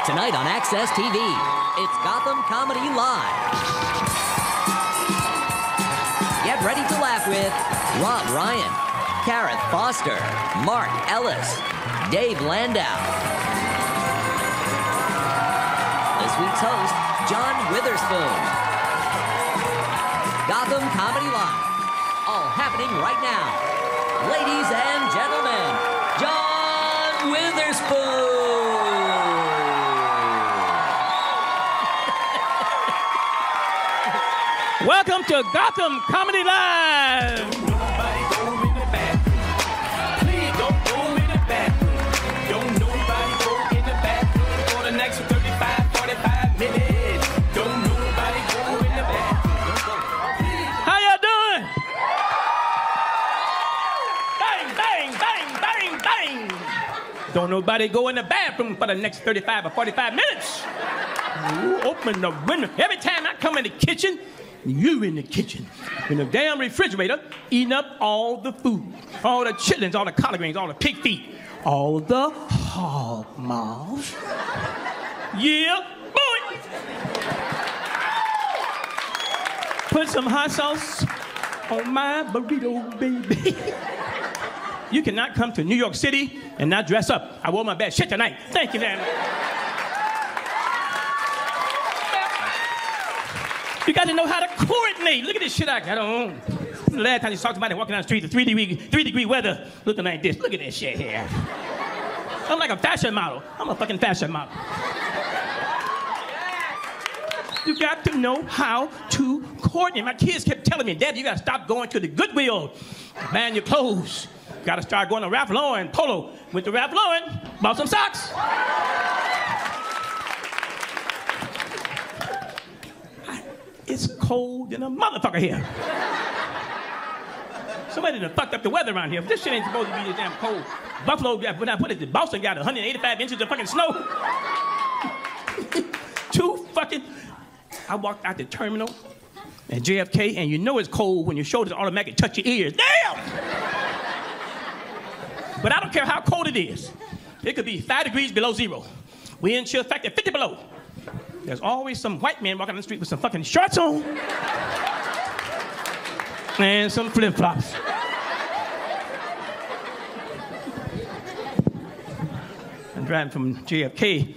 Tonight on Access TV, it's Gotham Comedy Live. Get ready to laugh with Rob Ryan, Kareth Foster, Mark Ellis, Dave Landau. This week's host, John Witherspoon. Gotham Comedy Live, all happening right now. Ladies and gentlemen, John Witherspoon. Welcome to Gotham Comedy Live. Don't nobody go in the bathroom. Please don't go in the bathroom. Don't nobody go in the bathroom for the next 35, 45 minutes. Don't nobody go in the bathroom. How y'all doing? Bang, bang, bang, bang, bang. Don't nobody go in the bathroom for the next 35 or 45 minutes. You open the window. Every time I come in the kitchen, you in the kitchen, in the damn refrigerator, eating up all the food, all the chitlins, all the collard greens, all the pig feet, all the hog maws. Yeah, boy. Put some hot sauce on my burrito, baby. You cannot come to New York City and not dress up. I wore my best shit tonight. Thank you, damn it. You got to know how to coordinate. Look at this shit I got on. The last time you saw somebody walking down the street, the 3-degree weather, looking like this. Look at this shit here. I'm like a fashion model. I'm a fucking fashion model. You got to know how to coordinate. My kids kept telling me, Dad, you got to stop going to the Goodwill, buying your clothes. Got to start going to Ralph Lauren, Polo. Went to Ralph Lauren, bought some socks. It's cold than a motherfucker here. Somebody done fucked up the weather around here. This shit ain't supposed to be this damn cold. Buffalo, when I put it, Boston got 185 inches of fucking snow. I walked out the terminal at JFK, and you know it's cold when your shoulders automatically touch your ears. Damn! But I don't care how cold it is. It could be 5 degrees below zero. Wind chill factor 50 below. There's always some white man walking on the street with some fucking shorts on and some flip-flops. I'm driving from JFK,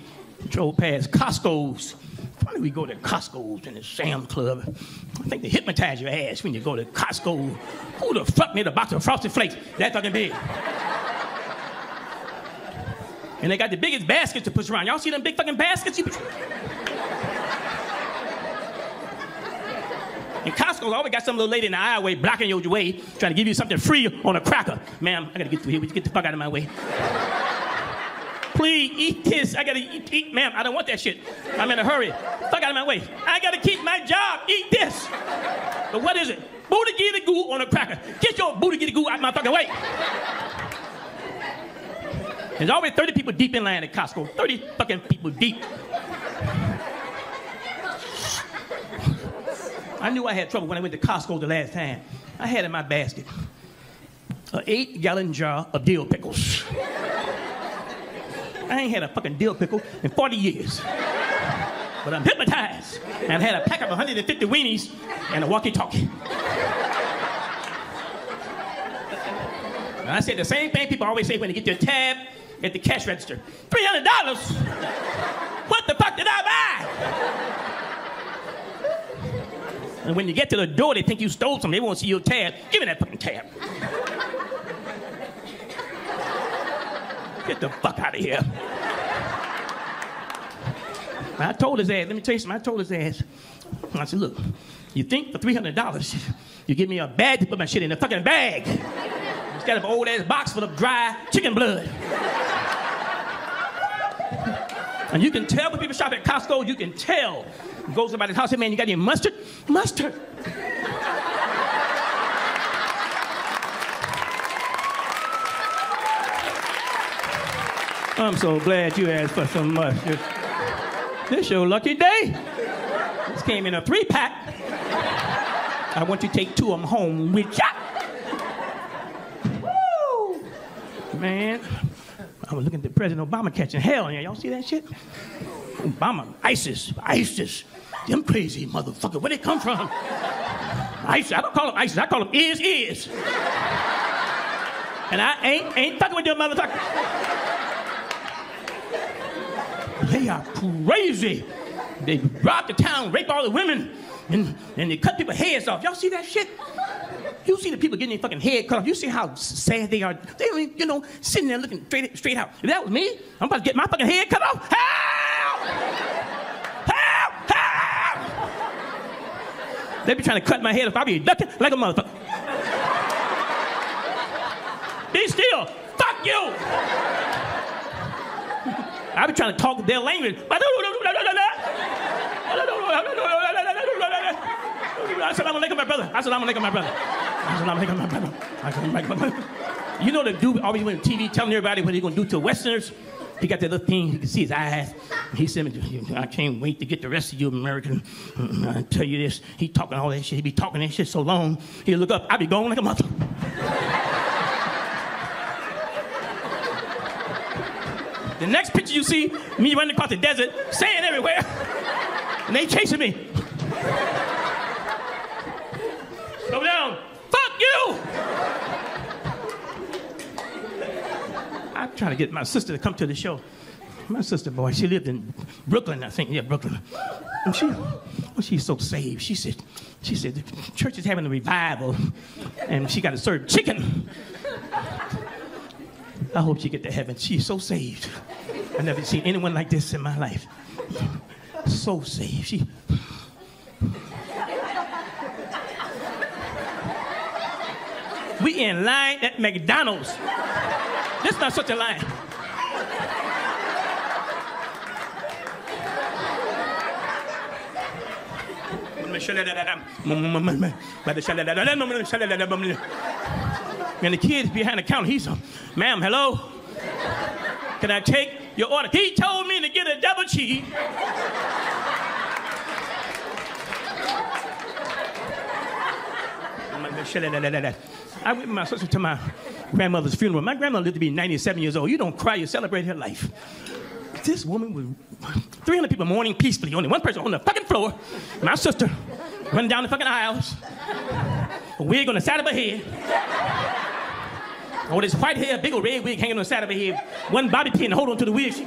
drove past Costco's. Why do we go to Costco's and the Sam's Club? I think they hypnotize your ass when you go to Costco. Who the fuck made a box of Frosted Flakes that fucking big? And they got the biggest baskets to push around. Y'all see them big fucking baskets? And Costco's always got some little lady in the aisleway blocking your way, trying to give you something free on a cracker. Ma'am, I gotta get through here. Would you get the fuck out of my way? Please, eat this. I gotta eat. Ma'am, I don't want that shit. I'm in a hurry. Fuck out of my way. I gotta keep my job. Eat this. But what is it? Booty giddy goo on a cracker. Get your booty giddy goo out my fucking way. There's always 30 people deep in line at Costco. 30 fucking people deep. I knew I had trouble when I went to Costco the last time. I had in my basket an 8-gallon jar of dill pickles. I ain't had a fucking dill pickle in 40 years. But I'm hypnotized. And I had a pack of 150 weenies and a walkie-talkie. And I said the same thing people always say when they get their tab at the cash register. $300? What the fuck did I buy? And when you get to the door, they think you stole something. They won't see your tab. Give me that fucking tab. Get the fuck out of here. I told his ass, let me tell you something, I told his ass. I said, look, you think for $300, you give me a bag to put my shit in, a fucking bag. Instead of an old ass box full of dry chicken blood. And you can tell when people shop at Costco, you can tell. You go to somebody's house, say, man, you got any mustard? Mustard. I'm so glad you asked for some mustard. This your lucky day. This came in a 3-pack. I want you to take 2 of them home with ya. Woo! Man, I was looking at President Obama catching hell. Y'all see that shit? Obama, ISIS. Them crazy motherfucker. Where they come from? ISIS. I don't call them ISIS. I call them is. And I ain't fucking with them motherfuckers. They are crazy. They rob the town, rape all the women, and they cut people's heads off. Y'all see that shit? You see the people getting their fucking head cut off. You see how sad they are. They, sitting there looking straight out. If that was me, I'm about to get my fucking head cut off. Help! Help! Help! They be trying to cut my head off. I be ducking like a motherfucker. Be still. Fuck you! I be trying to talk their language. Assalamu alaikum, my brother. Assalamu alaikum, my brother. Assalamu alaikum, my brother. Assalamu alaikum, my brother. You know the dude always went on TV telling everybody what he's going to do to Westerners? He got that little thing, you can see his eyes. He said, I can't wait to get the rest of you Americans. I tell you this, he talking all that shit. He be talking that shit so long, he'll look up, I be going like a mother. The next picture you see, me running across the desert, sand everywhere, and they chasing me. Go down. Fuck you! I'm trying to get my sister to come to the show. My sister, boy, she lived in Brooklyn, I think. Yeah, Brooklyn. And she's so saved. She said, the church is having a revival, and she got to serve chicken. I hope she get to heaven. She's so saved. I've never seen anyone like this in my life. So saved. We in line at McDonald's. This is not such a line. And the kid behind the counter, he's ma'am, hello? Can I take your order? He told me to get a double cheese. I went with my sister to my grandmother's funeral. My grandmother lived to be 97 years old. You don't cry, you celebrate her life. This woman was 300 people mourning peacefully. Only one person on the fucking floor. My sister running down the fucking aisles. A wig on the side of her head. Oh, this white hair, big old red wig hanging on the side of her head. One bobby pin to hold on to the wig. So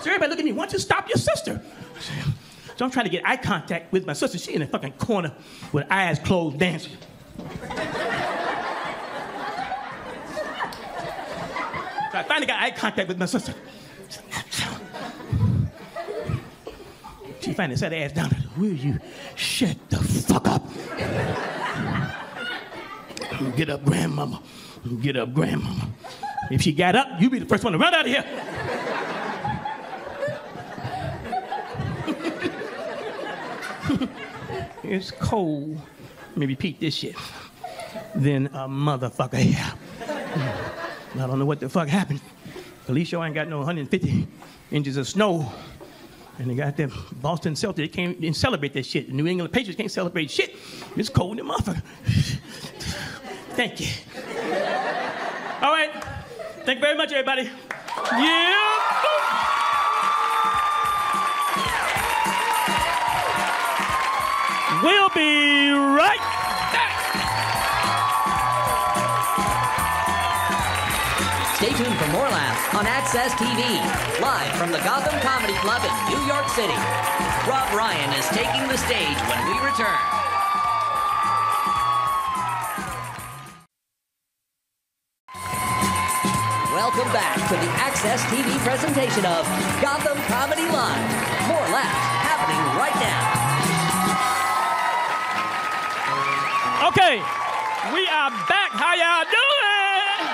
everybody look at me, why don't you stop your sister? So I'm trying to get eye contact with my sister. She in the fucking corner with eyes closed dancing. So I finally got eye contact with my sister. She finally sat her ass down. Will you shut the fuck up? Get up, grandmama. Get up, grandmama. If she got up, you be the first one to run out of here. It's cold. Let me repeat this shit. Then a motherfucker here. I don't know what the fuck happened. Police show ain't got no 150 inches of snow. And they got them Boston Celtics. They can't even celebrate that shit. The New England Patriots can't celebrate shit. It's cold in the motherfucker. Thank you. All right. Thank you very much, everybody. Yeah. We'll be right back. Stay tuned for more laughs on Access TV, live from the Gotham Comedy Club in New York City. Rob Ryan is taking the stage when we return. Welcome back to the Access TV presentation of Gotham Comedy Live. More laughs happening right now. Okay, we are back. How y'all doing?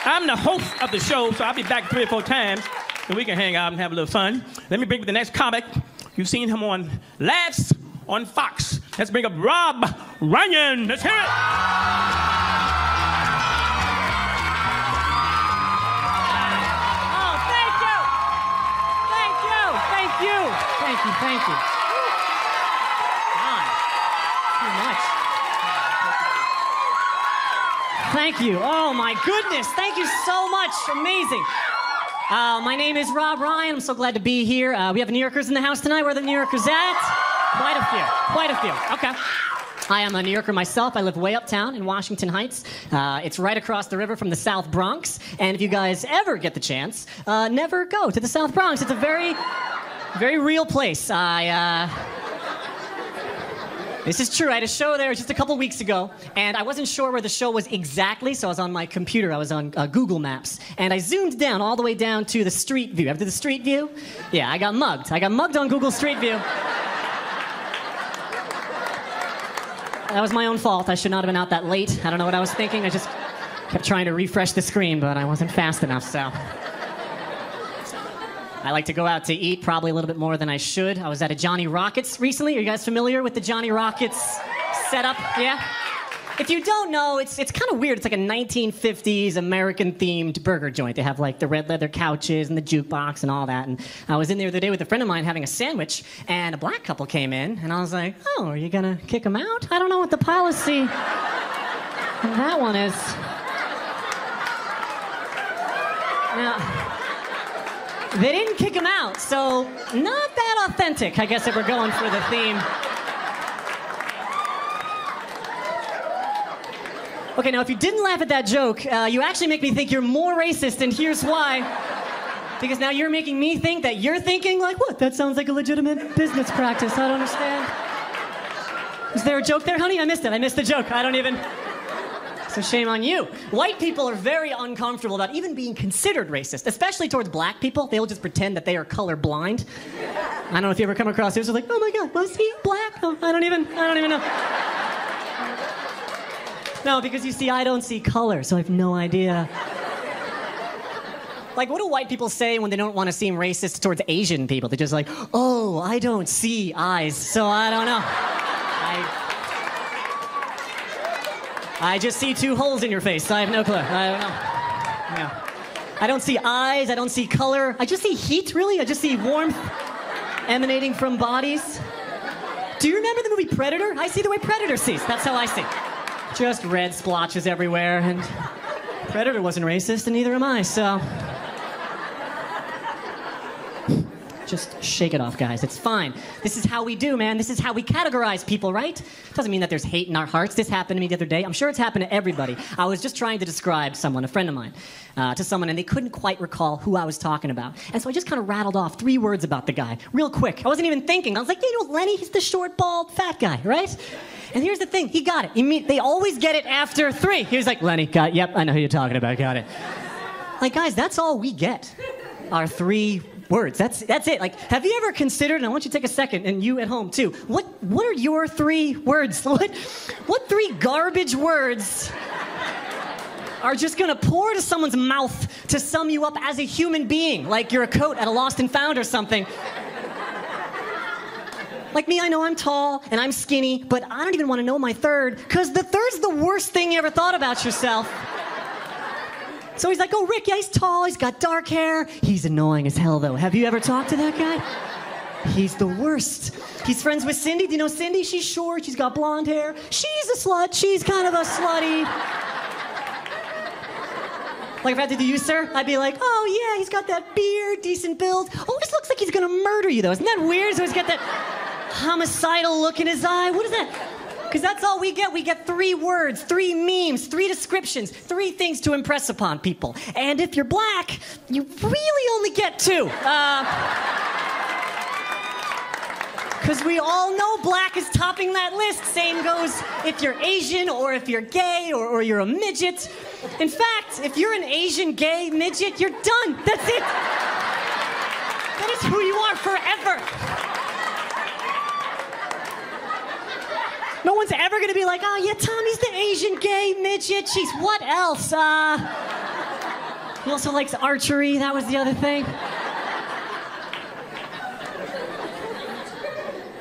I'm the host of the show, so I'll be back 3 or 4 times, and we can hang out and have a little fun. Let me bring up the next comic. You've seen him on Laughs on Fox. Let's bring up Rob Ryan. Let's hear it. Oh, thank you. Thank you. Thank you. Thank you. Thank you. Too much. Thank you. Oh, my goodness. Thank you so much. Amazing. My name is Rob Ryan. I'm so glad to be here. We have New Yorkers in the house tonight. Where are the New Yorkers at? Quite a few. Quite a few. Okay. I am a New Yorker myself. I live way uptown in Washington Heights. It's right across the river from the South Bronx. And if you guys ever get the chance, never go to the South Bronx. It's a very, very real place. This is true. I had a show there just a couple weeks ago, and I wasn't sure where the show was exactly, so I was on my computer. I was on Google Maps, and I zoomed down all the way down to the street view. After the street view, yeah, I got mugged. I got mugged on Google Street View. That was my own fault. I should not have been out that late. I don't know what I was thinking. I just kept trying to refresh the screen, but I wasn't fast enough, so... I like to go out to eat probably a little bit more than I should. I was at a Johnny Rockets recently. Are you guys familiar with the Johnny Rockets setup? Yeah? If you don't know, it's kind of weird. It's like a 1950s American-themed burger joint. They have like the red leather couches and the jukebox and all that. And I was in there the other day with a friend of mine having a sandwich, and a black couple came in, and I was like, oh, are you gonna kick them out? I don't know what the policy on that one is. Now... They didn't kick him out, so not that authentic, I guess, if we're going for the theme. Okay, now if you didn't laugh at that joke, you actually make me think you're more racist, and here's why. Because now you're making me think that you're thinking, like, what? That sounds like a legitimate business practice. I don't understand. Is there a joke there, honey? I missed it. I missed the joke. I don't even... So shame on you. White people are very uncomfortable about even being considered racist, especially towards black people. They'll just pretend that they are colorblind. I don't know if you ever come across this. It's like, oh my God, was he black? Oh, I don't even know. No, because you see, I don't see color, so I have no idea. Like, what do white people say when they don't want to seem racist towards Asian people? They're just like, oh, I don't see eyes, so I don't know. I just see two holes in your face. I have no clue. I don't know. Yeah. I don't see eyes. I don't see color. I just see heat, really. I just see warmth emanating from bodies. Do you remember the movie Predator? I see the way Predator sees. That's how I see. Just red splotches everywhere. And Predator wasn't racist, and neither am I, so... Just shake it off, guys. It's fine. This is how we do, man. This is how we categorize people, right? Doesn't mean that there's hate in our hearts. This happened to me the other day. I'm sure it's happened to everybody. I was just trying to describe someone, a friend of mine, to someone, and they couldn't quite recall who I was talking about. And so I just kind of rattled off 3 words about the guy, real quick. I wasn't even thinking. I was like, you know, Lenny, he's the short, bald, fat guy, right? And here's the thing. He got it. They always get it after 3. He was like, Lenny, got it. Yep, I know who you're talking about. Got it. Like, guys, that's all we get. Our 3 words. That's it. Like, have you ever considered, and I want you to take a second, and you at home too, what are your 3 words? What 3 garbage words are just gonna pour to someone's mouth to sum you up as a human being, like you're a coat at a Lost and Found or something? Like me, I know I'm tall and I'm skinny, but I don't even want to know my 3rd, because the 3rd's the worst thing you ever thought about yourself. So he's like, oh, Rick, yeah, he's tall, he's got dark hair. He's annoying as hell, though. Have you ever talked to that guy? He's the worst. He's friends with Cindy. Do you know Cindy? She's short, she's got blonde hair. She's a slut, she's kind of a slutty. Like, if I had to do you, sir, I'd be like, oh, yeah, he's got that beard, decent build. Always looks like he's gonna murder you, though. Isn't that weird? So he's got that homicidal look in his eye. What is that? Because that's all we get. We get 3 words, 3 memes, 3 descriptions, 3 things to impress upon people. And if you're black, you really only get 2. Because we all know black is topping that list. Same goes if you're Asian or if you're gay or you're a midget. In fact, if you're an Asian gay midget, you're done. That's it. That is who you are forever. No one's ever gonna be like, oh yeah, Tommy's the Asian gay midget. Jeez, what else? He also likes archery. That was the other thing.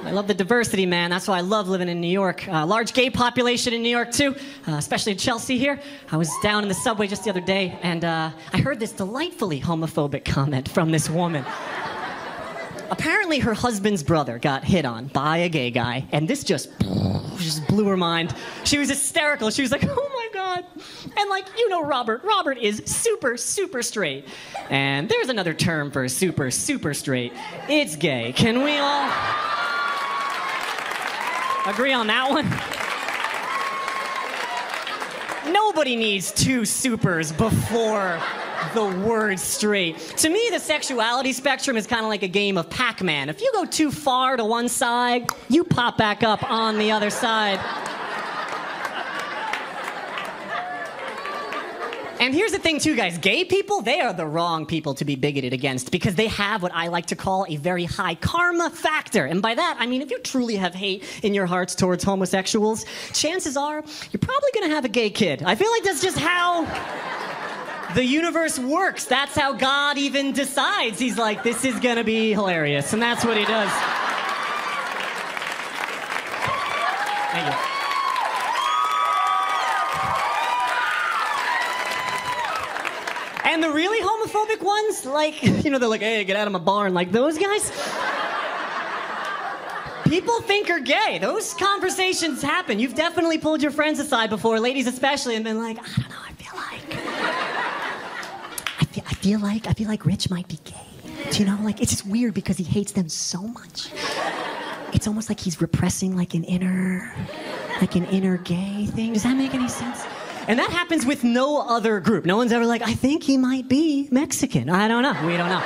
I love the diversity, man. That's why I love living in New York. Large gay population in New York, too, especially in Chelsea here. I was down in the subway just the other day, and I heard this delightfully homophobic comment from this woman. Apparently, her husband's brother got hit on by a gay guy, and this just blew her mind. She was hysterical. She was like, oh my God, God. And like, you know Robert. Robert is super, super straight. And there's another term for super, super straight. It's gay. Can we all agree on that one? Nobody needs two supers before the word straight. To me, the sexuality spectrum is kind of like a game of Pac-Man. If you go too far to one side, you pop back up on the other side. And here's the thing too, guys. Gay people, they are the wrong people to be bigoted against because they have what I like to call a very high karma factor. And by that, I mean if you truly have hate in your hearts towards homosexuals, chances are you're probably going to have a gay kid. I feel like that's just how the universe works. That's how God even decides. He's like, this is going to be hilarious. And that's what he does. Thank you. And the really homophobic ones, like, you know, they're like, hey, get out of my barn. Like those guys, people think are gay. Those conversations happen. You've definitely pulled your friends aside before, ladies especially, and been like, I don't know, I feel like Rich might be gay. Do you know, like, it's just weird because he hates them so much. It's almost like he's repressing like an inner gay thing. Does that make any sense? And that happens with no other group. No one's ever like, I think he might be Mexican. I don't know. We don't know.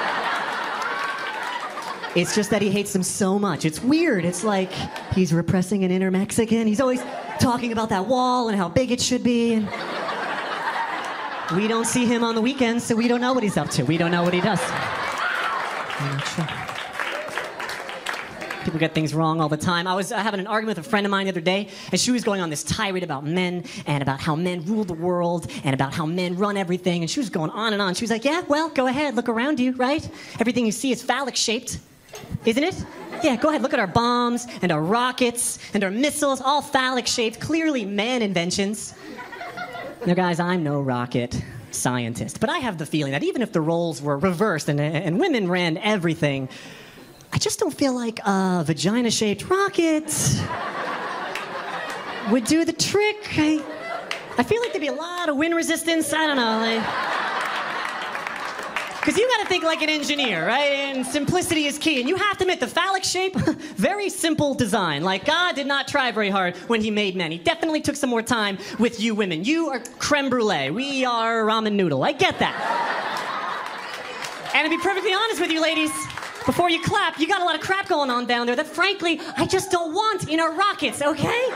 It's just that he hates them so much. It's weird. It's like he's repressing an inner Mexican. He's always talking about that wall and how big it should be. And we don't see him on the weekends, so we don't know what he's up to. We don't know what he does. I'm not sure. People get things wrong all the time. I was having an argument with a friend of mine the other day, and she was going on this tirade about men and about how men rule the world and about how men run everything, and she was going on and on. She was like, yeah, well, go ahead, look around you, right? Everything you see is phallic-shaped, isn't it? Yeah, go ahead, look at our bombs and our rockets and our missiles, all phallic-shaped, clearly man inventions. Now, guys, I'm no rocket scientist, but I have the feeling that even if the roles were reversed and women ran everything, I just don't feel like a vagina-shaped rocket would do the trick. I feel like there'd be a lot of wind resistance. I don't know. Because you got to think like an engineer, right? And simplicity is key. And you have to admit, the phallic shape, very simple design. Like, God did not try very hard when he made men. He definitely took some more time with you women. You are creme brulee. We are ramen noodle. I get that. And to be perfectly honest with you, ladies, before you clap, you got a lot of crap going on down there that, frankly, I just don't want in our rockets, okay?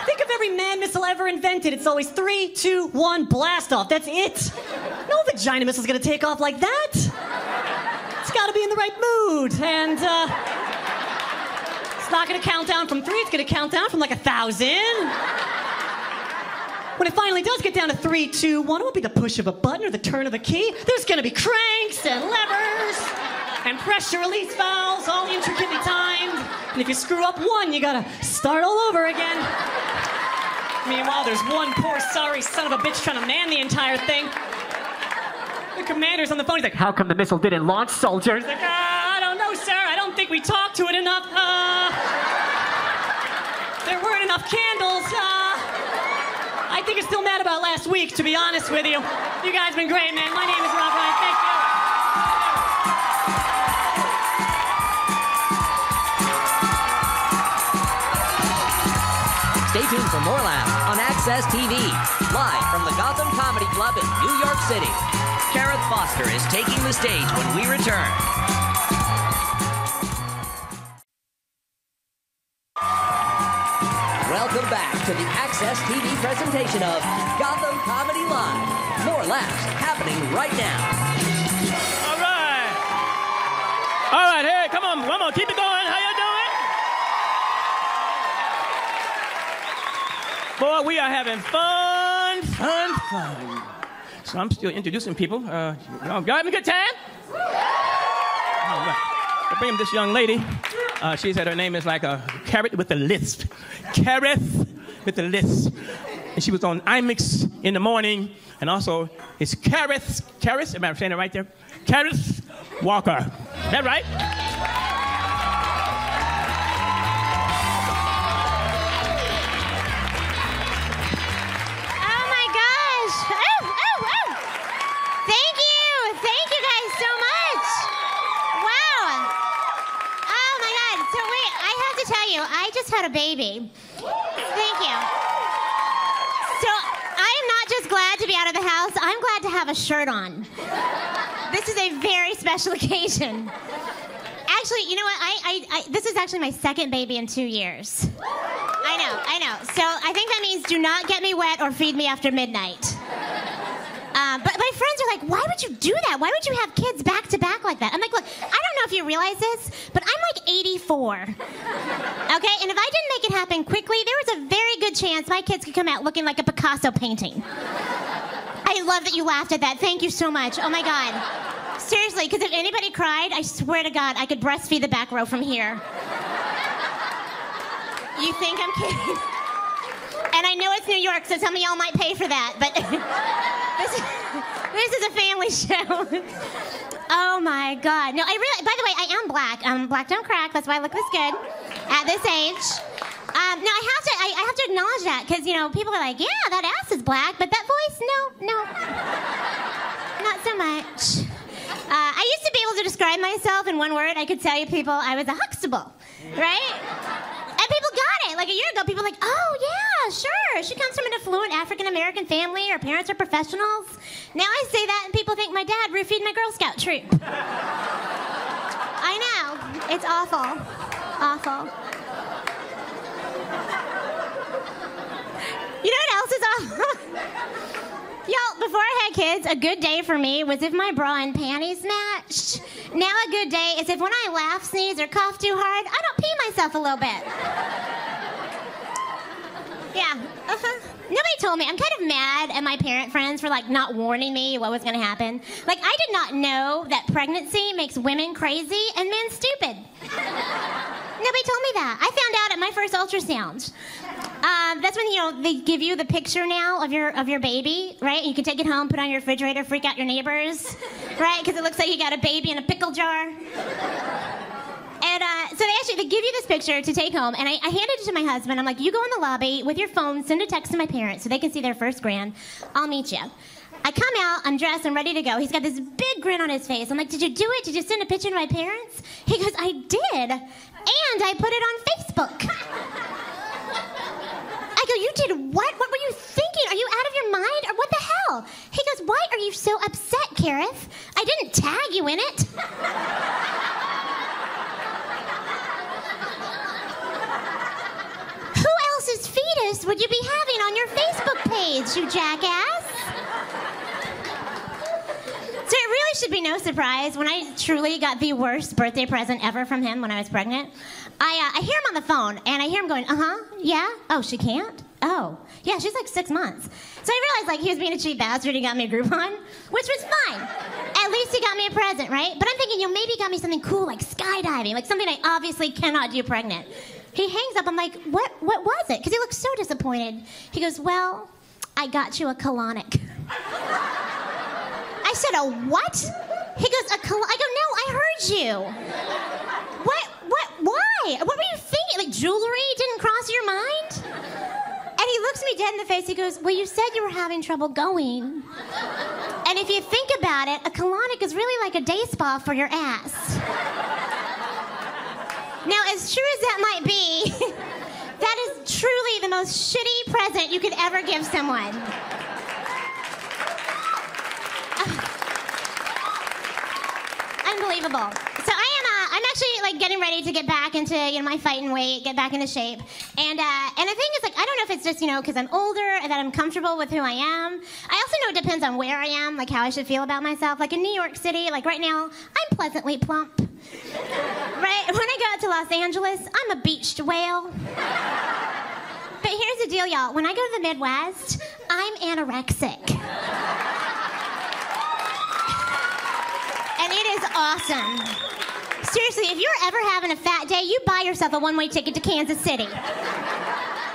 Think of every man missile ever invented. It's always 3, 2, 1, blast off. That's it. No vagina missile's gonna take off like that. It's gotta be in the right mood. And, it's not gonna count down from 3. It's gonna count down from like 1,000. When it finally does get down to 3, 2, 1, it won't be the push of a button or the turn of a key. There's gonna be cranks and levers and pressure release valves, all intricately timed. And if you screw up one, you gotta start all over again. Meanwhile, there's one poor sorry son of a bitch trying to man the entire thing. The commander's on the phone. He's like, how come the missile didn't launch, soldier? He's like, I don't know, sir. I don't think we talked to it enough. There weren't enough candles. I think it's still mad about last week, to be honest with you. You guys have been great, man. My name is Rob Ryan. Thank you. Stay tuned for more laughs on Access TV, live from the Gotham Comedy Club in New York City. Gareth Foster is taking the stage when we return. Welcome back to the Access TV presentation of Gotham Comedy Live. More laughs happening right now. All right. All right, hey, come on, one more. Keep it going. How you doing? Boy, we are having fun. So I'm still introducing people. Y'all having a good time? All right. I bring this young lady. She said her name is like a carrot with a lisp. Carrot with a lisp. And she was on IMAX in the morning. And also, it's Carrot, am I saying it right there? Carrot Walker. Is that right? just had a baby. Thank you. So I am not just glad to be out of the house, I'm glad to have a shirt on. This is a very special occasion. Actually, you know what? This is actually my second baby in 2 years. I know. So I think that means do not get me wet or feed me after midnight. But my friends are like, why would you do that? Why would you have kids back to back like that? I'm like, look, I don't know if you realize this, but I'm like 84. Okay? And if I didn't make it happen quickly, there was a very good chance my kids could come out looking like a Picasso painting. I love that you laughed at that. Thank you so much. Oh my God. Seriously, because if anybody cried, I swear to God, I could breastfeed the back row from here. You think I'm kidding? And I know it's New York, so some of y'all might pay for that, but this is a family show. Oh my God. No, by the way, I am black. Black don't crack. That's why I look this good at this age. No, I have to acknowledge that, because, you know, people are like, yeah, that ass is black, but that voice, no, not so much. I used to be able to describe myself in one word. I could tell you people I was a Huxtable, right? And people got it. Like a year ago, people were like, oh, yeah, sure. She comes from an affluent African-American family. Her parents are professionals. Now I say that, and people think my dad roofied my Girl Scout troop. I know. It's awful. Awful. You know what else is awful? Y'all, before I had kids, a good day for me was if my bra and panties matched. Now a good day is if when I laugh, sneeze, or cough too hard, I don't pee myself a little bit. Yeah. Nobody told me. I'm kind of mad at my parent friends for, like, not warning me what was going to happen. Like, I did not know that pregnancy makes women crazy and men stupid. Nobody told me that. I found out at my first ultrasound. That's when, you know, they give you the picture now of your baby, right? You can take it home, put it on your refrigerator, freak out your neighbors, right? Because it looks like you got a baby in a pickle jar. And so they give you this picture to take home, and I handed it to my husband. I'm like, you go in the lobby with your phone, send a text to my parents so they can see their first grand. I'll meet you. I come out, I'm dressed, I'm ready to go. He's got this big grin on his face. I'm like, did you do it? Did you send a picture to my parents? He goes, I did, and I put it on Facebook. I go, you did what? What were you thinking? Are you out of your mind, or what the hell? He goes, why are you so upset, Kareth? I didn't tag you in it. Who else's fetus would you be having on your Facebook page, you jackass? So it really should be no surprise when I truly got the worst birthday present ever from him when I was pregnant. I hear him on the phone, and I hear him going, yeah? Oh, she can't? Oh, yeah, she's like 6 months. So I realized, like, he was being a cheap bastard. He got me a Groupon, which was fine. At least he got me a present, right? But I'm thinking, you know, maybe he got me something cool, like skydiving, like something I obviously cannot do pregnant. He hangs up. I'm like, what was it? Because he looks so disappointed. He goes, well, I got you a colonic. I said, a what? He goes, I go, no, I heard you. What, why? What were you thinking? Like, jewelry didn't cross your mind? And he looks me dead in the face. He goes, well, you said you were having trouble going. And if you think about it, a colonic is really like a day spa for your ass. Now, as true as that might be, that is truly the most shitty present you could ever give someone. Unbelievable. So I'm actually, like, getting ready to get back into, you know, my fighting weight, get back into shape. And the thing is, like, I don't know if it's just, you know, because I'm older and that I'm comfortable with who I am. I also know it depends on where I am, like, how I should feel about myself. Like, in New York City, like, right now, I'm pleasantly plump. Right? When I go out to Los Angeles, I'm a beached whale. But here's the deal, y'all. When I go to the Midwest, I'm anorexic. And it is awesome. Seriously, if you're ever having a fat day, you buy yourself a one-way ticket to Kansas City.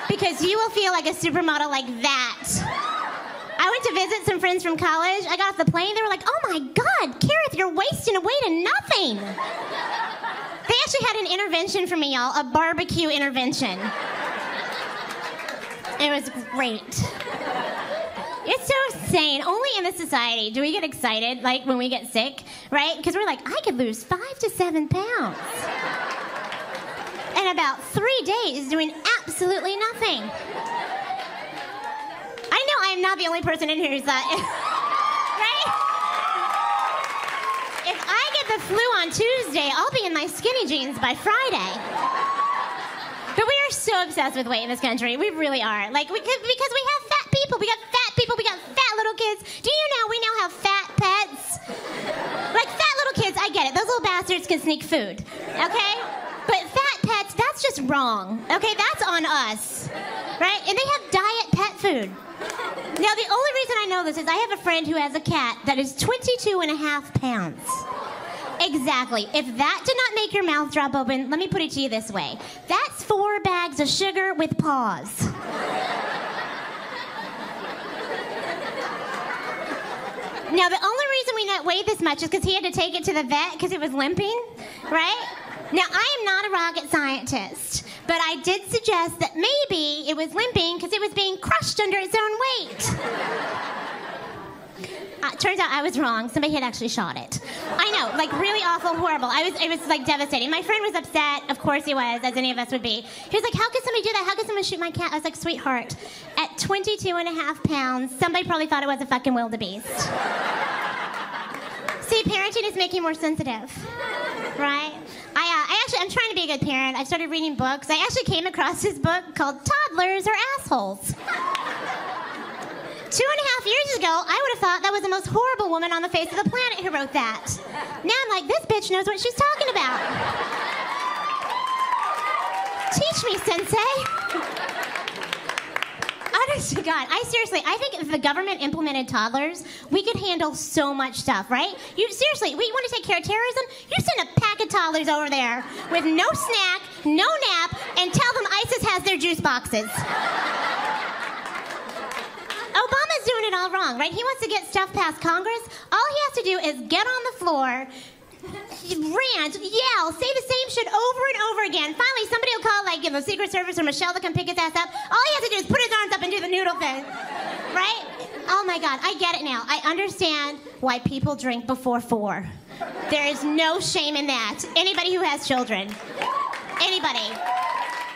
Because you will feel like a supermodel like that. I went to visit some friends from college. I got off the plane. They were like, oh my God, Kareth, you're wasting away to nothing. They actually had an intervention for me, y'all, a barbecue intervention. It was great. It's so insane. Only in this society do we get excited, like, when we get sick, right? Because we're like, I could lose 5 to 7 pounds. And spent about 3 days doing absolutely nothing. I know I am not the only person in here who's that. Right? If I get the flu on Tuesday, I'll be in my skinny jeans by Friday. But we are so obsessed with weight in this country. We really are. Like, because we have fat people. We got fat people. We got fat little kids. Do you know we now have fat pets? Like, fat little kids, I get it. Those little bastards can sneak food. Okay? But fat pets, that's just wrong. Okay? That's on us. Right? And they have diet pet food. Now, the only reason I know this is I have a friend who has a cat that is 22.5 pounds. Exactly. If that did not make your mouth drop open, let me put it to you this way. That's 4 bags of sugar with paws. Now, the only reason we not weigh this much is because he had to take it to the vet because it was limping, right? Now, I am not a rocket scientist, but I did suggest that maybe it was limping because it was being crushed under its own weight. Turns out I was wrong. Somebody had actually shot it. I know, like really awful, horrible. It was like devastating. My friend was upset. Of course he was, as any of us would be. He was like, how could somebody do that? How could someone shoot my cat? I was like, sweetheart, at 22.5 pounds, somebody probably thought it was a fucking wildebeest. See, parenting is making more sensitive, right? I'm trying to be a good parent. I've started reading books. I actually came across this book called Toddlers Are Assholes. 2.5 years ago, I would have thought that was the most horrible woman on the face of the planet who wrote that. Now I'm like, this bitch knows what she's talking about. Teach me, sensei. Honest to God, I think if the government implemented toddlers, we could handle so much stuff, right? Seriously, we want to take care of terrorism? You send a pack of toddlers over there with no snack, no nap, and tell them ISIS has their juice boxes. Obama's doing it all wrong, right? He wants to get stuff past Congress. All he has to do is get on the floor, rant, yell, say the same shit over and over again. Finally, somebody will call, like, the Secret Service or Michelle to come pick his ass up. All he has to do is put his arms up and do the noodle thing, right? Oh, my God, I get it now. I understand why people drink before 4. There is no shame in that. Anybody who has children. Anybody.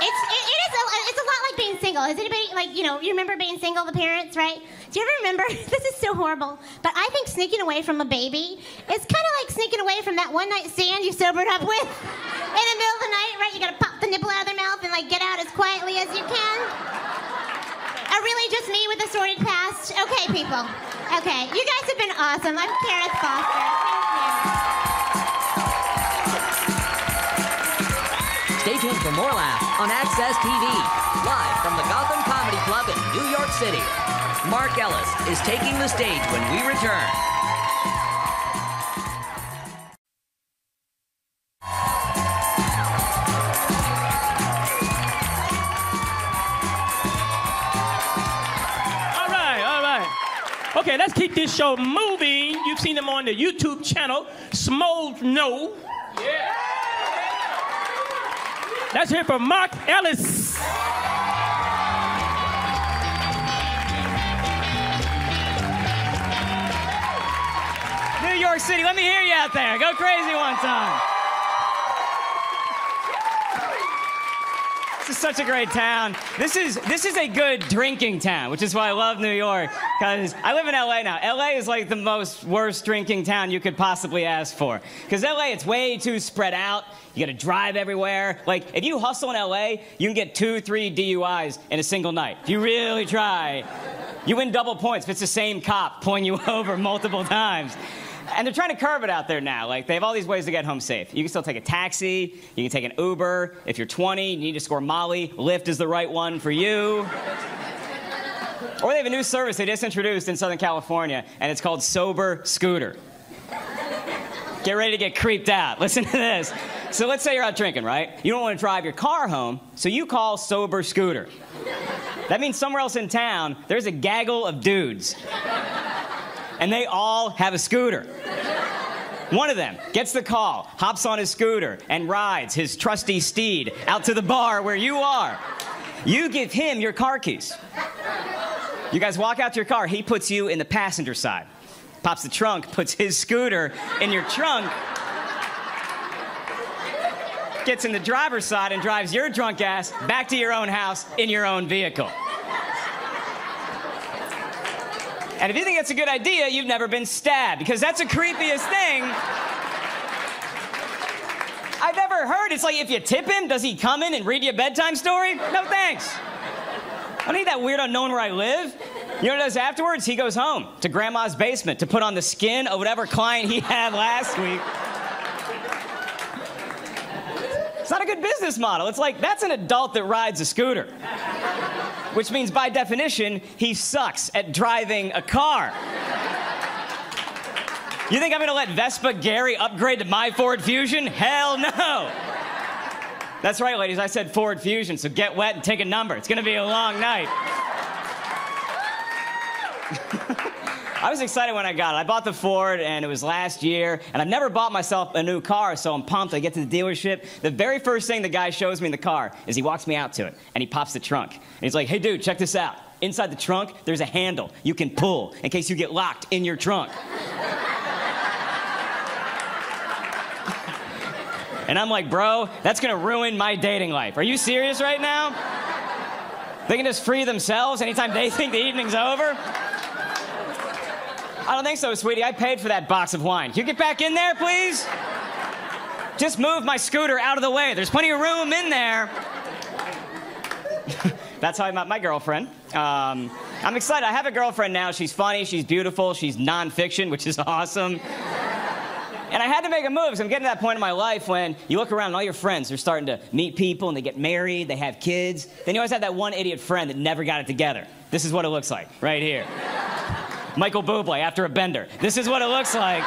It's a lot like being single. Has anybody, like, you remember being single, the parents, right? Do you ever remember? This is so horrible. But I think sneaking away from a baby is kind of like sneaking away from that one-night stand you sobered up with in the middle of the night, right? You got to pop the nipple out of their mouth and, like, get out as quietly as you can. Are really just me with a sordid past? Okay, people. Okay. You guys have been awesome. I'm Karen Foster. Thank you. Stay tuned for more laughs on Access TV, live from the Gotham Comedy Club in New York City. Mark Ellis is taking the stage when we return. All right. Okay, let's keep this show moving. You've seen him on the YouTube channel, Smole No. Yeah. Let's hear from Mark Ellis. New York City, let me hear you out there. Go crazy one time. This is such a great town. This is a good drinking town, which is why I love New York. Because I live in LA now. LA is like the most worst drinking town you could possibly ask for. Because LA, it's way too spread out. You gotta drive everywhere. Like, if you hustle in LA, you can get 2-3 DUIs in a single night. If you really try, you win double points if it's the same cop pulling you over multiple times. And they're trying to curb it out there now. Like, they have all these ways to get home safe. You can still take a taxi. You can take an Uber. If you're 20, you need to score Molly. Lyft is the right one for you. Or they have a new service they just introduced in Southern California, and it's called Sober Scooter. Get ready to get creeped out. Listen to this. So let's say you're out drinking, right? You don't want to drive your car home, so you call Sober Scooter. That means somewhere else in town, there's a gaggle of dudes. And they all have a scooter. One of them gets the call, hops on his scooter, and rides his trusty steed out to the bar where you are. You give him your car keys. You guys walk out to your car. He puts you in the passenger side. Pops the trunk, puts his scooter in your trunk. gets in the driver's side and drives your drunk ass back to your own house in your own vehicle. And if you think that's a good idea, you've never been stabbed, because that's the creepiest thing I've ever heard. It's like, if you tip him, does he come in and read you a bedtime story? No thanks. I don't need that weirdo knowing where I live. You know what he does afterwards? He goes home to grandma's basement to put on the skin of whatever client he had last week. It's not a good business model. It's like, that's an adult that rides a scooter. Which means, by definition, he sucks at driving a car. You think I'm gonna let Vespa Gary upgrade to my Ford Fusion? Hell no! That's right, ladies, I said Ford Fusion, so get wet and take a number. It's gonna be a long night. I was excited when I got it. I bought the Ford, and it was last year, and I've never bought myself a new car, so I'm pumped. I get to the dealership. The very first thing the guy shows me in the car is he walks me out to it, and he pops the trunk. And he's like, hey, dude, check this out. Inside the trunk, there's a handle you can pull in case you get locked in your trunk. And I'm like, bro, that's gonna ruin my dating life. Are you serious right now? They can just free themselves anytime they think the evening's over? I don't think so, sweetie. I paid for that box of wine. Can you get back in there, please? Just move my scooter out of the way. There's plenty of room in there. That's how I met my girlfriend. I'm excited. I have a girlfriend now. She's funny, she's beautiful, she's nonfiction, which is awesome. And I had to make a move, because I'm getting to that point in my life when you look around and all your friends are starting to meet people and they get married, they have kids. Then you always have that one idiot friend that never got it together. This is what it looks like, right here. Michael Bublé after a bender. This is what it looks like.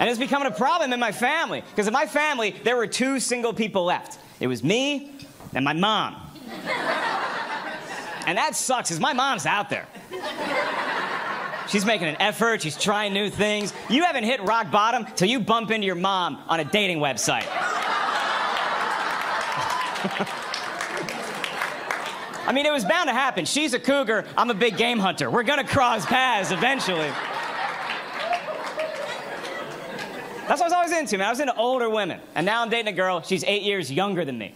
And it's becoming a problem in my family. Because in my family, there were two single people left. It was me and my mom. And that sucks, because my mom's out there. She's making an effort, she's trying new things. You haven't hit rock bottom till you bump into your mom on a dating website. I mean, it was bound to happen. She's a cougar, I'm a big game hunter. We're gonna cross paths eventually. That's what I was always into, man. I was into older women. And now I'm dating a girl, she's 8 years younger than me.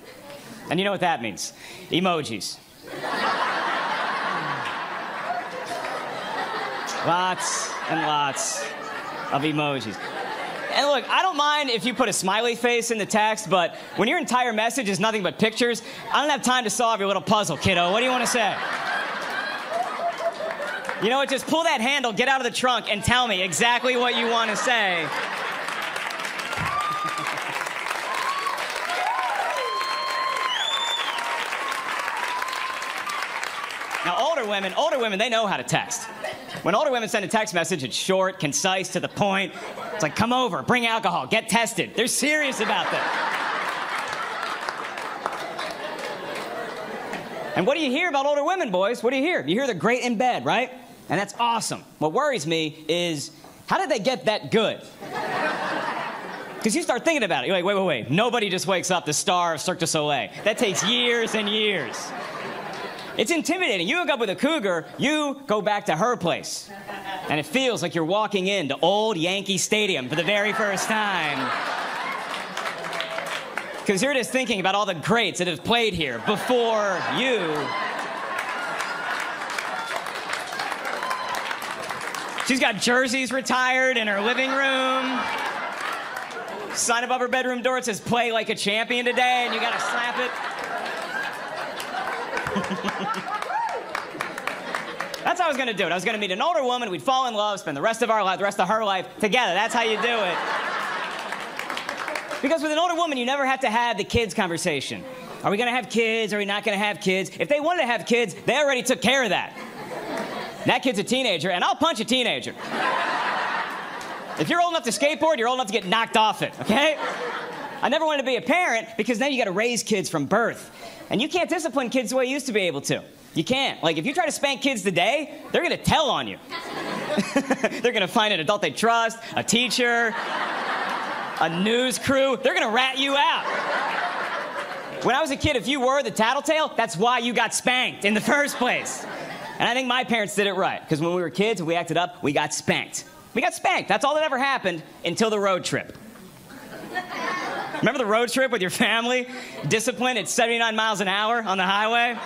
And you know what that means? Emojis. Lots and lots of emojis. And look, I don't mind if you put a smiley face in the text, but when your entire message is nothing but pictures, I don't have time to solve your little puzzle, kiddo. What do you want to say? You know what? Just pull that handle, get out of the trunk, and tell me exactly what you want to say. Now, older women, they know how to text. When older women send a text message, it's short, concise, to the point. It's like, come over, bring alcohol, get tested. They're serious about this. And what do you hear about older women, boys? What do you hear? You hear they're great in bed, right? And that's awesome. What worries me is, how did they get that good? Because you start thinking about it. You're like, wait. Nobody just wakes up the star of Cirque du Soleil. That takes years and years. It's intimidating. You hook up with a cougar, you go back to her place. And it feels like you're walking into old Yankee Stadium for the very first time. Because you're just thinking about all the greats that have played here before you. She's got jerseys retired in her living room. Sign above her bedroom door, it says, play like a champion today, and you gotta slap it. That's how I was gonna do it. I was gonna meet an older woman, we'd fall in love, spend the rest of our life, the rest of her life together. That's how you do it. Because with an older woman, you never have to have the kids conversation. Are we gonna have kids? Are we not gonna have kids? If they wanted to have kids, they already took care of that. That kid's a teenager, and I'll punch a teenager. If you're old enough to skateboard, you're old enough to get knocked off it, okay? I never wanted to be a parent because now you gotta raise kids from birth. And you can't discipline kids the way you used to be able to. You can't. Like, if you try to spank kids today, they're gonna tell on you. They're gonna find an adult they trust, a teacher, a news crew. They're gonna rat you out. When I was a kid, if you were the tattletale, that's why you got spanked in the first place. And I think my parents did it right, because when we were kids and we acted up, we got spanked. We got spanked. That's all that ever happened until the road trip. Remember the road trip with your family? Discipline at 79 miles an hour on the highway?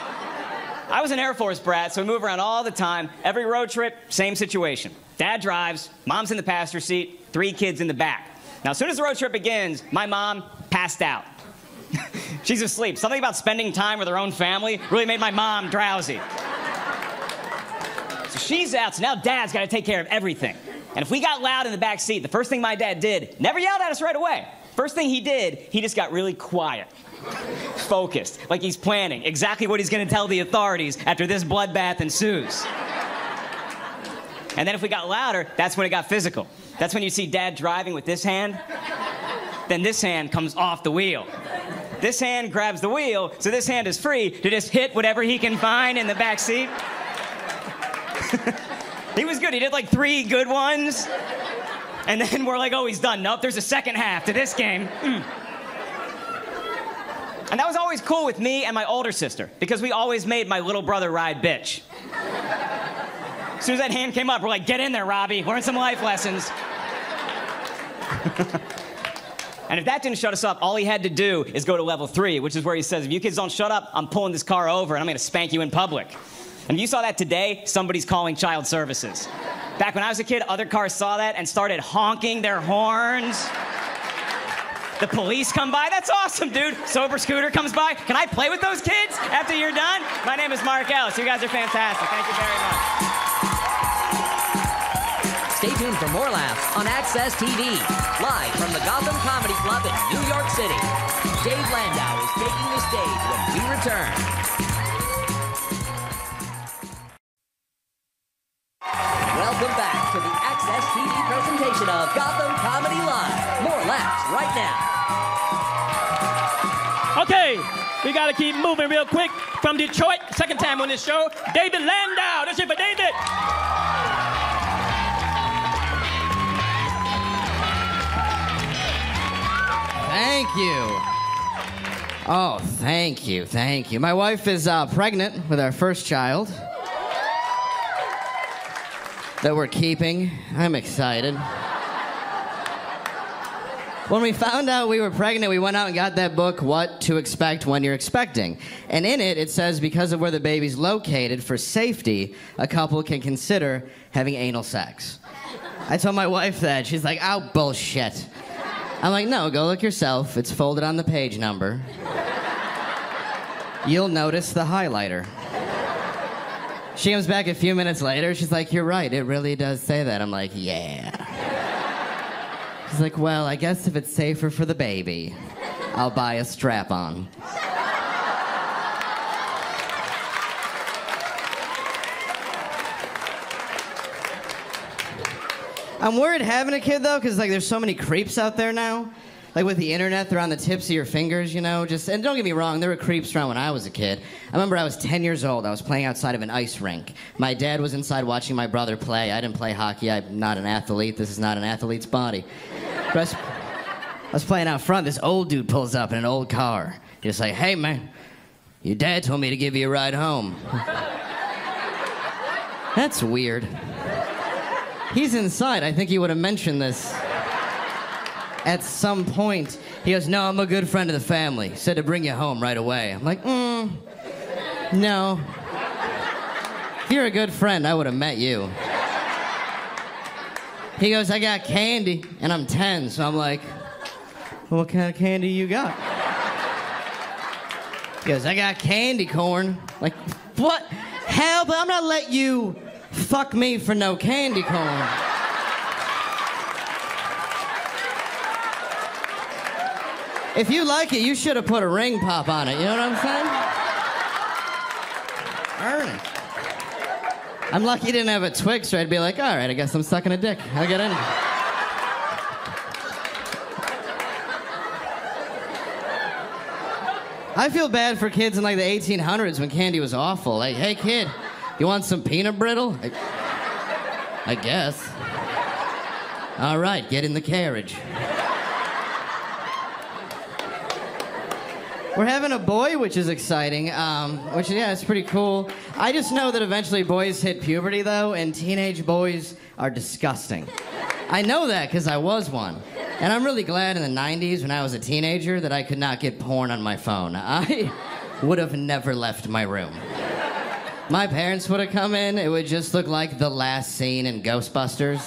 I was an Air Force brat, so we move around all the time. Every road trip, same situation. Dad drives, mom's in the passenger seat, 3 kids in the back. Now, as soon as the road trip begins, my mom passed out. She's asleep. Something about spending time with her own family really made my mom drowsy. So she's out, so now Dad's got to take care of everything. And if we got loud in the back seat, the first thing my dad did, never yelled at us right away. First thing he did, he just got really quiet. Focused, like he's planning exactly what he's going to tell the authorities after this bloodbath ensues. And then if we got louder, that's when it got physical. That's when you see Dad driving with this hand, then this hand comes off the wheel. This hand grabs the wheel, so this hand is free to just hit whatever he can find in the back seat. He was good. He did like 3 good ones. And then we're like, oh, he's done. Nope, there's a second half to this game. And that was always cool with me and my older sister, because we always made my little brother ride bitch. As soon as that hand came up, we're like, get in there, Robbie. Learn some life lessons. And if that didn't shut us up, all he had to do is go to level 3, which is where he says, if you kids don't shut up, I'm pulling this car over and I'm going to spank you in public. And if you saw that today, somebody's calling child services. Back when I was a kid, other cars saw that and started honking their horns. The police come by. That's awesome, dude. Sober Scooter comes by. Can I play with those kids after you're done? My name is Mark Ellis. You guys are fantastic. Thank you very much. Stay tuned for more laughs on Access TV. Live from the Gotham Comedy Club in New York City. Dave Landau is taking the stage when we return. Welcome back to the Access TV presentation of Gotham Comedy Live. More laughs right now. Okay, we got to keep moving real quick. From Detroit, second time on this show, David Landau. That's it for David. Thank you. Oh, thank you, thank you. My wife is pregnant with our first child that we're keeping. I'm excited. When we found out we were pregnant, we went out and got that book, What to Expect When You're Expecting. And in it, it says because of where the baby's located, for safety, a couple can consider having anal sex. I told my wife that. She's like, oh, bullshit. I'm like, no, go look yourself. It's folded on the page number. You'll notice the highlighter. She comes back a few minutes later. She's like, you're right. It really does say that. I'm like, yeah. She's like, well, I guess if it's safer for the baby, I'll buy a strap-on. I'm worried having a kid, though, because, like, there's so many creeps out there now. Like, with the internet, they're on the tips of your fingers, you know? And don't get me wrong, there were creeps around when I was a kid. I remember I was 10 years old. I was playing outside of an ice rink. My dad was inside watching my brother play. I didn't play hockey. I'm not an athlete. This is not an athlete's body. But I was playing out front. This old dude pulls up in an old car. He's like, hey, man, your dad told me to give you a ride home. That's weird. He's inside. I think he would have mentioned this at some point. He goes, no, I'm a good friend of the family. Said to bring you home right away. I'm like, no. If you're a good friend, I would have met you. He goes, I got candy, and I'm 10, so I'm like, well, what kind of candy you got? He goes, I got candy corn. Like, what? Hell, but I'm not let you fuck me for no candy corn. If you like it, you should have put a ring pop on it. You know what I'm saying? Earn it. I'm lucky you didn't have a Twix, or I'd be like, all right, I guess I'm sucking a dick. I'll get in. I feel bad for kids in like the 1800s when candy was awful. Like, hey kid, you want some peanut brittle? I guess. All right, get in the carriage. We're having a boy, which is exciting, which, yeah, it's pretty cool. I just know that eventually boys hit puberty, though, and teenage boys are disgusting. I know that because I was one. And I'm really glad in the 90s when I was a teenager that I could not get porn on my phone. I would have never left my room. My parents would have come in, it would just look like the last scene in Ghostbusters.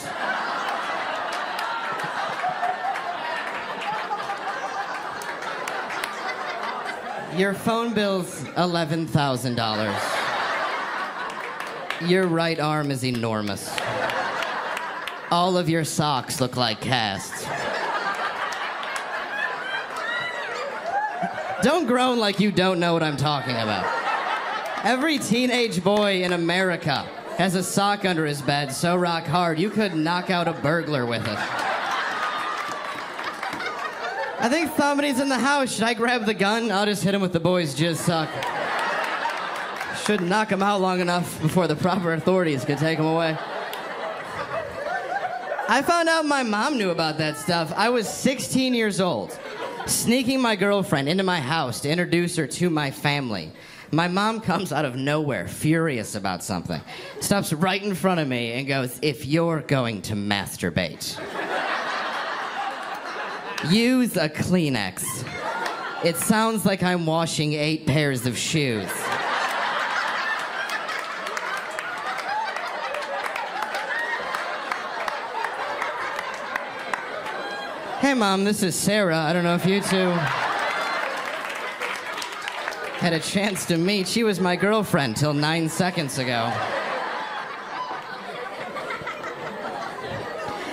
Your phone bill's $11,000. Your right arm is enormous. All of your socks look like casts. Don't groan like you don't know what I'm talking about. Every teenage boy in America has a sock under his bed so rock hard you could knock out a burglar with it. I think somebody's in the house. Should I grab the gun? I'll just hit him with the boys' jizz sock. Should knock him out long enough before the proper authorities can take him away. I found out my mom knew about that stuff. I was 16 years old, sneaking my girlfriend into my house to introduce her to my family. My mom comes out of nowhere, furious about something, stops right in front of me and goes, "If you're going to masturbate, use a Kleenex. It sounds like I'm washing 8 pairs of shoes." Hey, Mom, this is Sarah. I don't know if you two had a chance to meet. She was my girlfriend till 9 seconds ago.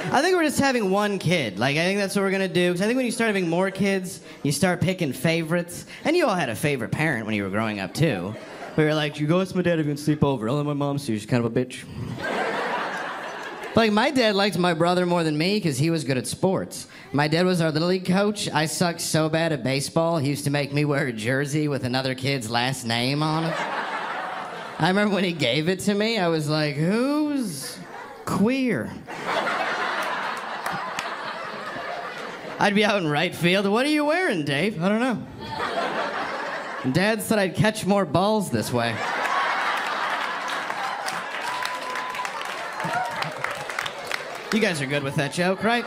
I think we're just having one kid. I think that's what we're gonna do. Because I think when you start having more kids, you start picking favorites. And you all had a favorite parent when you were growing up, too. We were like, "You go with my dad, I'm gonna sleep over. I'll let my mom see you. She's kind of a bitch." My dad liked my brother more than me because he was good at sports. My dad was our Little League coach. I sucked so bad at baseball, he used to make me wear a jersey with another kid's last name on it. I remember when he gave it to me, I was like, who's queer? I'd be out in right field. "What are you wearing, Dave?" "I don't know." Dad said I'd catch more balls this way. You guys are good with that joke, right?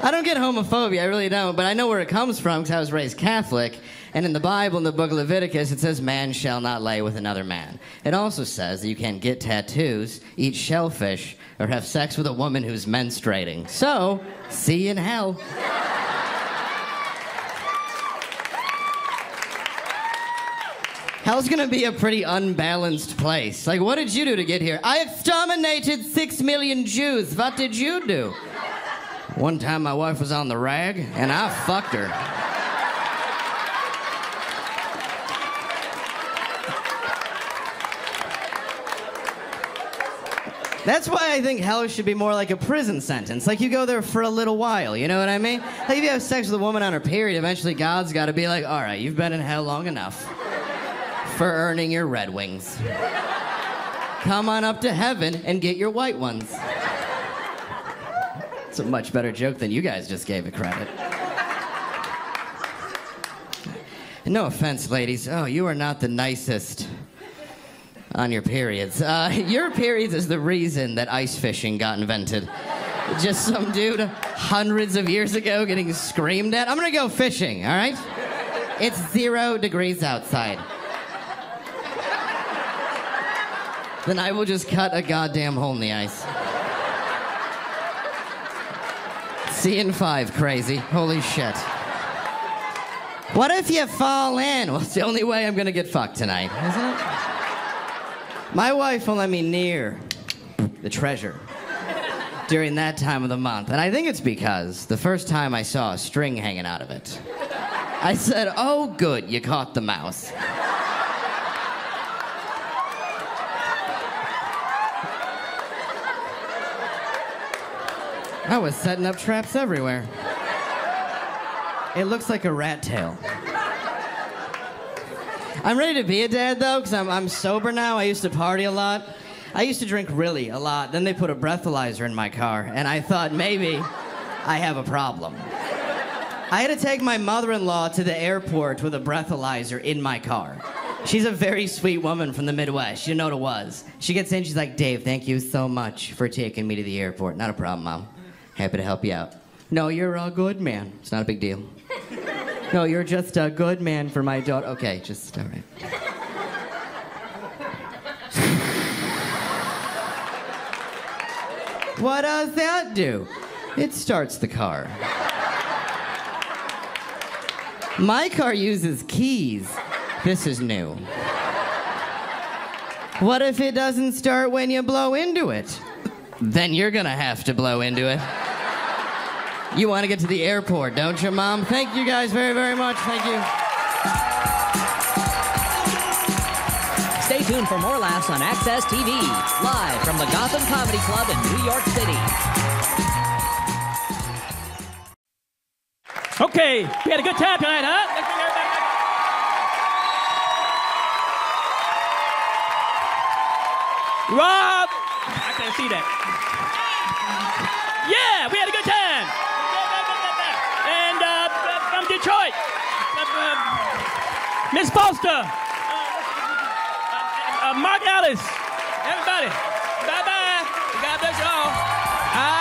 I don't get homophobia, I really don't, but I know where it comes from because I was raised Catholic, and in the Bible, in the book of Leviticus, it says man shall not lay with another man. It also says that you can't get tattoos, eat shellfish, or have sex with a woman who's menstruating. So, see you in hell. Hell's gonna be a pretty unbalanced place. What did you do to get here? "I exterminated 6 million Jews. What did you do?" "One time my wife was on the rag, and I fucked her." That's why I think hell should be more like a prison sentence. You go there for a little while, you know what I mean? If you have sex with a woman on her period, eventually God's gotta be like, "All right, you've been in hell long enough for earning your Red Wings. Come on up to heaven and get your white ones." It's a much better joke than you guys just gave it credit. No offense, ladies. Oh, you are not the nicest on your periods. Your periods is the reason that ice fishing got invented. Just some dude hundreds of years ago getting screamed at. "I'm gonna go fishing, all right? It's 0 degrees outside." Then I will just cut a goddamn hole in the ice. See you in 5, crazy. Holy shit. "What if you fall in?" "Well, it's the only way I'm gonna get fucked tonight, isn't it?" My wife will let me near the treasure during that time of the month. And I think it's because the first time I saw a string hanging out of it, I said, "Oh, good, you caught the mouse." I was setting up traps everywhere. It looks like a rat tail. I'm ready to be a dad, though, because I'm sober now. I used to party a lot. I used to drink really a lot. Then they put a breathalyzer in my car, and I thought maybe I have a problem. I had to take my mother-in-law to the airport with a breathalyzer in my car. She's a very sweet woman from the Midwest. You know what it was. She gets in, she's like, Dave, thank you so much for taking me to the airport. Not a problem, Mom. Happy to help you out. No, you're a good man. It's not a big deal. No, you're just a good man for my daughter. Okay, just, all right. What does that do? It starts the car. My car uses keys. This is new. What if it doesn't start when you blow into it? Then you're gonna have to blow into it. You want to get to the airport, don't you, Mom? Thank you guys very, very much. Thank you. Stay tuned for more laughs on Access TV, live from the Gotham Comedy Club in New York City. Okay, we had a good time tonight, huh? Let's bring everybody back. Rob! I can't see that. Yeah, we had a good time. And from Detroit, Miss Foster, Mark Ellis, everybody. Bye-bye. God bless you all.